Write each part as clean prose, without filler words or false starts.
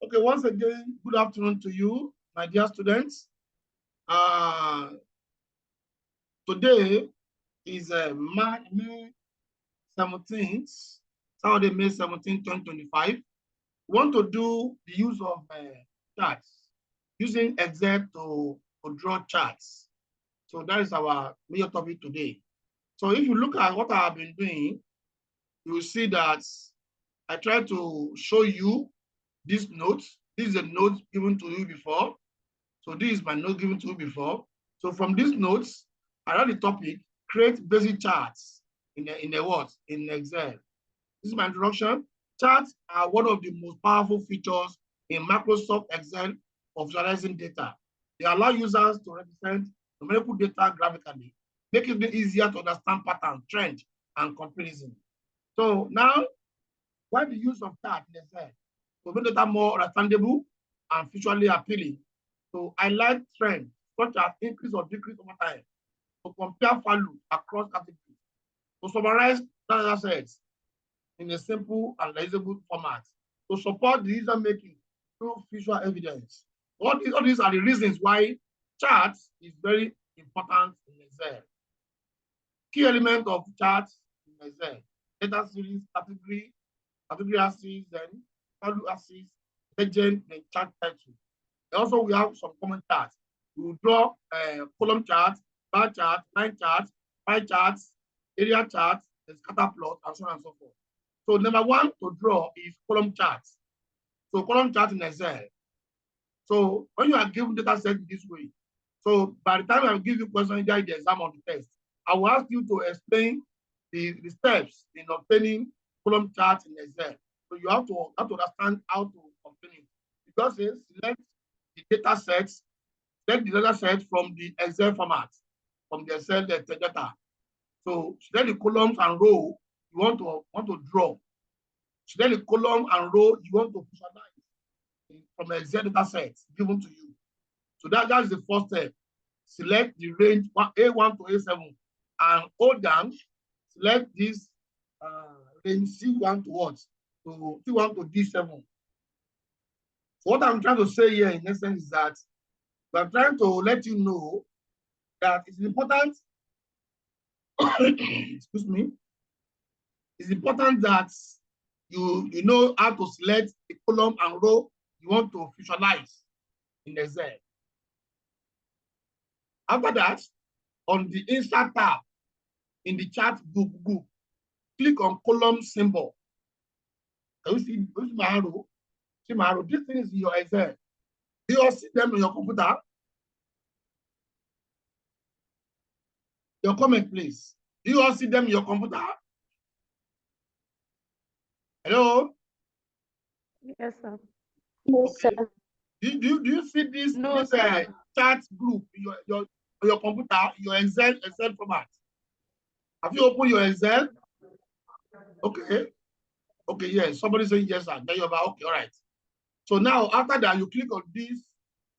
Okay, once again, good afternoon to you, my dear students. Today is May 17th, Saturday, May 17th, 2025. We want to do the use of charts, using Excel to draw charts. So that is our major topic today. So if you look at what I have been doing, you will see that I try to show you this note. This is a note given to you before. So this is my note given to you before. So from these notes, around the topic, create basic charts in Excel. This is my introduction. Charts are one of the most powerful features in Microsoft Excel of visualizing data. They allow users to represent numerical data graphically, making it easier to understand patterns, trends, and comparison. So now, why the use of charts in Excel? To make data more understandable and visually appealing. To highlight trends, such as increase or decrease over time. To compare value across categories. To summarize data sets in a simple and legible format. To support the user making through visual evidence. All these are the reasons why charts is very important in Excel. Key element of charts in Excel: data series, category axis, then value axis, legend, then chart title. Also, we have some common charts. We will draw column charts, bar charts, line charts, pie charts, area charts, the scatter plot, and so on and so forth. So number one to draw is column charts. So column chart in Excel. So when you are given data set this way, so by the time I will give you question in the exam on the test, I will ask you to explain the steps in obtaining column charts in Excel. So you have to understand how to obtain it. Because select the data sets, select the data set from the Excel format, from the Excel data. So select the columns and row you want to draw. Select the column and row you want to visualize from Excel data set given to you. So that is the first step. Select the range A1 to A7 and hold down. Select this range C1 to what? To C1 to D7. So what I'm trying to say here in essence is that I'm trying to let you know that it's important. Excuse me. It's important that you know how to select the column and row you want to visualize in Excel. After that, on the Insert tab in the chart group, click on column symbol. Can you see my arrow? See my arrow? This thing is your Excel. Do you all see them on your computer? Your comment, please. Do you all see them in your computer? Hello? Yes, sir. Yes, Okay. sir. Do you see this, No, sir. chart group in your computer, your Excel format? Have you opened your Excel? Okay. Okay, yes. Somebody saying yes, sir. Then you're about, okay, all right. So now after that, you click on this,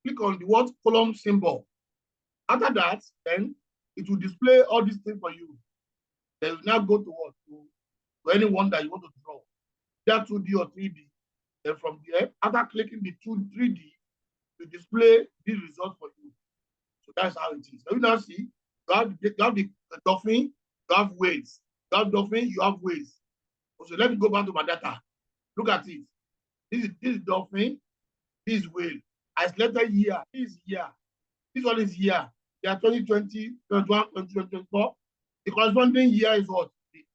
click on the word column symbol. After that, then it will display all these things for you. Then you now go to what? To anyone that you want to draw. Either 2D or 3D. Then from there, after clicking the 3D, to display this result for you. So that's how it is. So you now see, you have the dolphin, you have waves. You have dolphin, you have waves. So let me go back to my data. Look at it. This is dolphin, this is whale. I selected year, this is year. This one is year. They are 2020, 21, 2024. The corresponding year is what?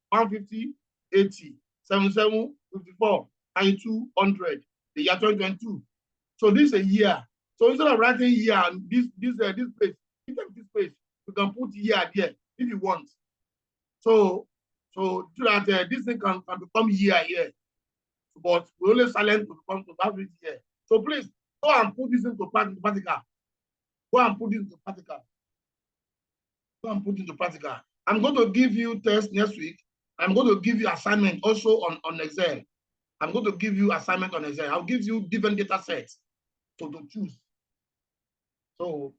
150, 80, 77, 54, 92, 100. The year 2022. So this is a year. So instead of writing year and this page, this page, you can put year there if you want. So that this thing can become year here. But we only silent to become to have it here. So please go and put this into practical. Go and put it into practical. Go and put it into practical. I'm going to give you test next week. I'm going to give you assignment also on Excel. I'm going to give you assignment on Excel. I'll give you different data sets to choose. So,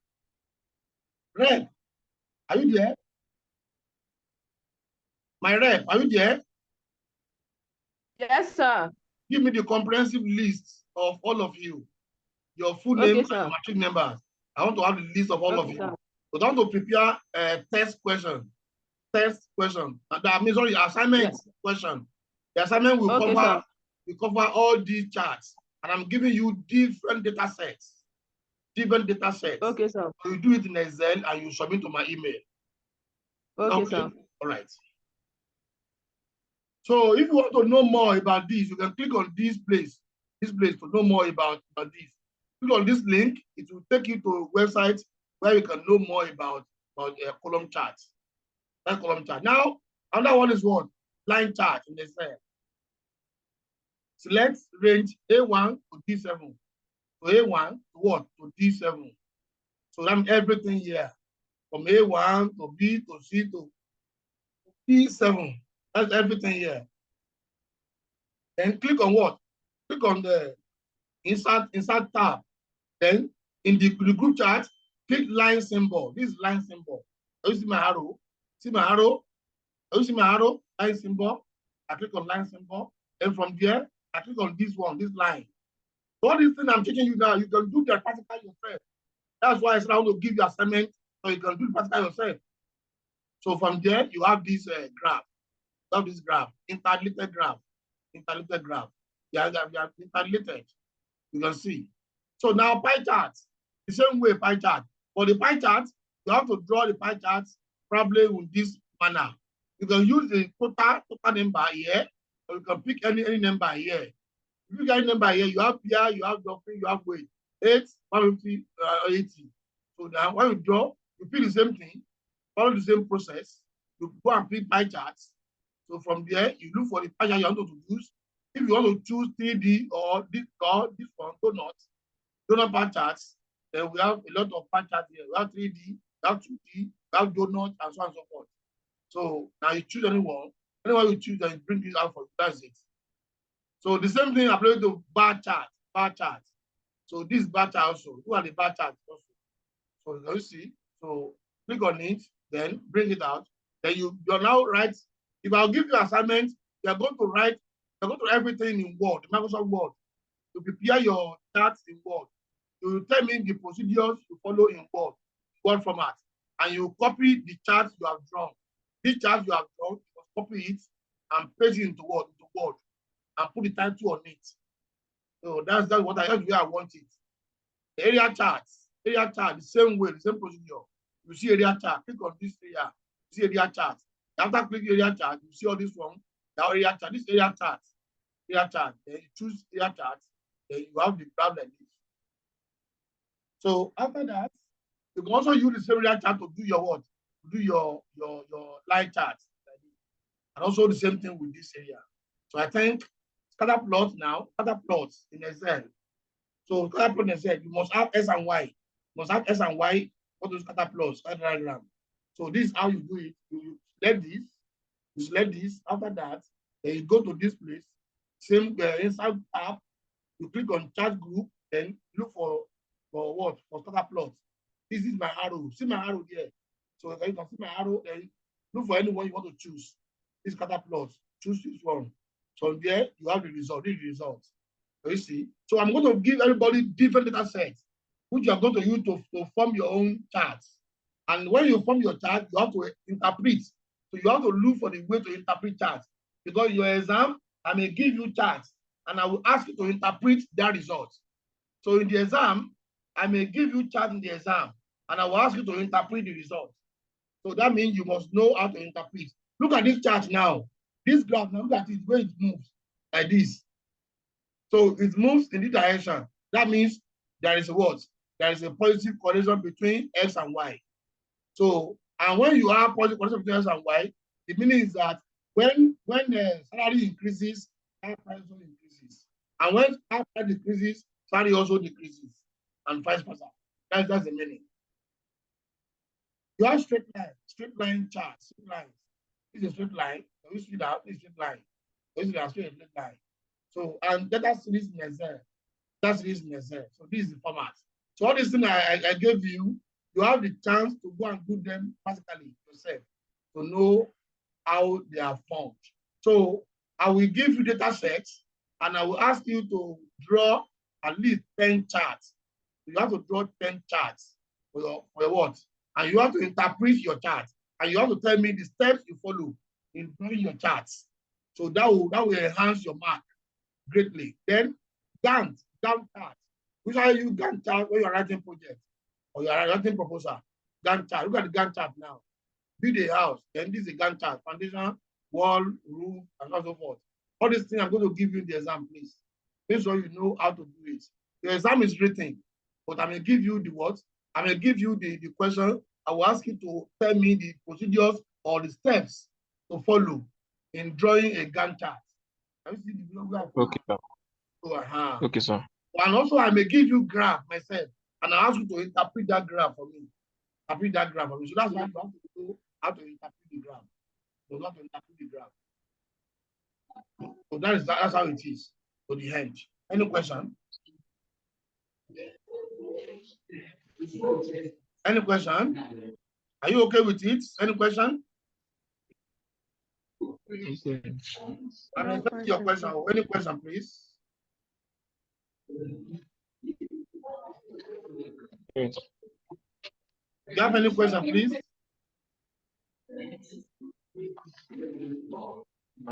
Rep, are you there? My Rep, are you there? Yes, sir. give me the comprehensive list of all of you, your full name and your matric numbers. I want to have the list of all of you. But I want to prepare a test question. Test question. That means sorry, assignment question. The assignment will cover all these charts, and I'm giving you different data sets. Different data sets. Okay, sir. So you do it in Excel and you submit to my email. Okay, sir. All right. So if you want to know more about this, you can click on this place to know more about this. Click on this link, it will take you to a website where you can know more about column charts. That column chart. Now, another one is what? Line chart in Excel. Select range A1 to D7. So A1 to what? To D7. So that's everything here. From A1 to B to C to D7. That's everything here. Then click on what? Click on the insert tab. Then in the group chart, click line symbol. This line symbol. You see my arrow? See my arrow? You see my arrow? Line symbol. I click on line symbol. And from there, I click on this one, this line. So all these things I'm teaching you now, you can do the practical yourself. That's why I said I want to give you assignment so you can do the practical yourself. So from there, you have this graph. You have this graph, interrelated graph. Interrelated graph. You have interrelated. You can see. So now pie chart, the same way pie chart. For the pie chart, you have to draw the pie chart probably with this manner. You can use the total number here, or you can pick any number here. If you get any number here, you have here, you have dropping, you have weight. 8, 150, 80. So now when you draw, you pick the same thing, follow the same process. You go and pick pie charts. So from there, you look for the pie chart you want to use. If you want to choose 3D or this one, donut pie charts, then we have a lot of pie charts here. We have 3D, we have 2D, we have donut, and so on and so forth. So now you choose anyone you choose, then you bring this out for you. That's it. So the same thing applies to bar chart. So this bar chart also. Who are the bar charts also? So you see. So click on it, then bring it out. Then you're now write. If I'll give you assignment, you're going to write. You're going to everything in Word, Microsoft Word. You prepare your charts in Word. You tell me the procedures you follow in Word format, and you copy the charts you have drawn. This chart you have drawn, you must copy it and paste it into Word, and put the title on it. So that's what that's the way I want it. The area chart, the same way, the same procedure. You see area chart, click on this area, you see area chart. After clicking area chart, you see all this one, now area chart, this area chart, then you choose area chart, then you have the graph like this. So after that, you can also use the same area chart to do your what? To do your line chart. And also the same thing with this area. So I think scatter plots in Excel. So scatter plot in Excel, you must have S and Y. You must have S and Y for those scatter plots, scatter diagram. So this is how you do it. You select this. After that, then you go to this place. Same inside tab, you click on chart group, then look for what? For scatter plots. This is my arrow. See my arrow here. So you can see my arrow, then look for anyone you want to choose. This scatter plot. Choose this one. So there you have the result. This is the result. So you see. So I'm going to give everybody different data sets, which you are going to use to form your own charts. And when you form your chart, you have to interpret. So you have to look for the way to interpret charts. Because your exam, I may give you charts, and I will ask you to interpret that result. So in the exam, I may give you charts in the exam, and I will ask you to interpret the result. So that means you must know how to interpret. Look at this chart now. This graph, now look at it, where it moves like this. So it moves in this direction. That means there is a what? There is a positive correlation between X and Y. So, and when you have positive correlation between X and Y, the meaning is that when the salary increases, price also increases. And when price decreases, salary also decreases, and vice versa. That's the meaning. You have straight line charts, straight lines. This is a straight line. You see that this is straight line. This is a straight line. So, and data series in Excel. So this is the format. So all these things I gave you, you have the chance to go and do them practically yourself to know how they are formed. So I will give you data sets. and I will ask you to draw at least 10 charts. You have to draw 10 charts for your what? And you have to interpret your charts. And you have to tell me the steps you follow in drawing your charts. So that will enhance your mark greatly. Then Gantt chart. Which are you Gantt chart when you're writing project or you're writing proposal? Gantt chart. Look at the Gantt chart now. Build a house. Then this is a Gantt chart. Foundation, wall, roof, and so forth. All these things I'm going to give you in the exam, please. Make sure you know how to do it. The exam is written, but I may give you the what? I may give you the question. I will ask you to tell me the procedures or the steps to follow in drawing a Gantt chart. Can you see the graph? Okay, sir. So, Okay, sir. And also, I may give you graph myself, and I ask you to interpret that graph for me. Interpret that graph for me. So that's why you have to know how to interpret the graph. So you have to interpret the graph. So that's how it is to the end. Any question? Any question? Are you okay with it? Any question? I'm expecting your question. Any question, please? Do you have any question, please?